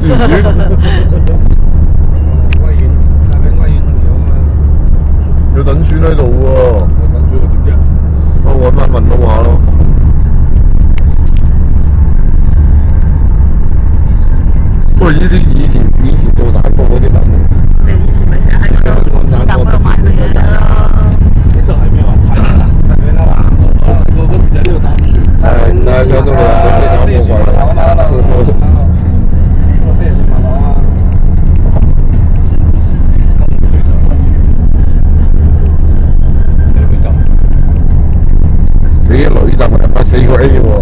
威遠太平威遠路啊嘛，有等船喺度喎，等住我點啫？我揾翻問東話咯。不過呢啲以前做蛋糕嗰啲等。你以前咪成日喺嗰度市集嗰度買佢嘢咯。呢度係咩話？太平啦，太平啦嘛。我細個嗰時喺呢度搭船。係，但係上到嚟嗰啲搞冇貴。飛船碼頭啊！你一女就唔係4個A喎。